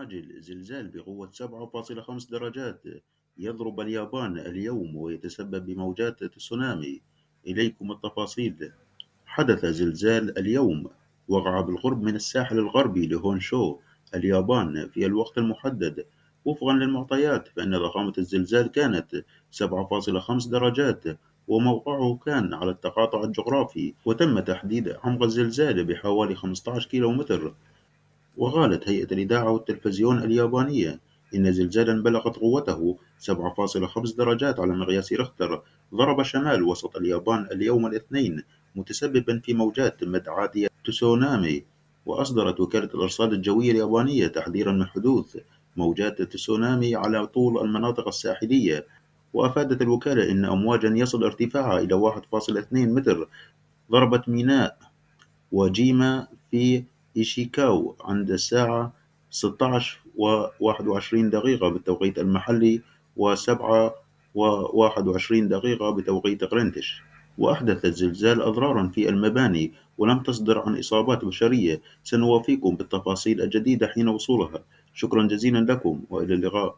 عاجل زلزال بقوة 7.5 درجات يضرب اليابان اليوم ويتسبب بموجات تسونامي. إليكم التفاصيل. حدث زلزال اليوم وقع بالقرب من الساحل الغربي لهونشو اليابان في الوقت المحدد. وفقا للمعطيات فإن ضخامة الزلزال كانت 7.5 درجات، وموقعه كان على التقاطع الجغرافي، وتم تحديد عمق الزلزال بحوالي 15 كيلومتر. وقالت هيئة الإذاعة والتلفزيون اليابانية إن زلزالا بلغت قوته 7.5 درجات على مقياس ريختر ضرب شمال وسط اليابان اليوم الاثنين، متسببا في موجات مدعاة تسونامي. وأصدرت وكالة الأرصاد الجوية اليابانية تحذيرا من حدوث موجات تسونامي على طول المناطق الساحلية. وأفادت الوكالة إن أمواجا يصل ارتفاعها إلى 1.2 متر ضربت ميناء وجيما في إيشيكاوا عند الساعة 16:21 بالتوقيت المحلي، و7:21 بتوقيت غرينتش. وأحدث الزلزال أضرارا في المباني ولم تصدر عن إصابات بشرية. سنوافيكم بالتفاصيل الجديدة حين وصولها. شكرا جزيلا لكم وإلى اللقاء.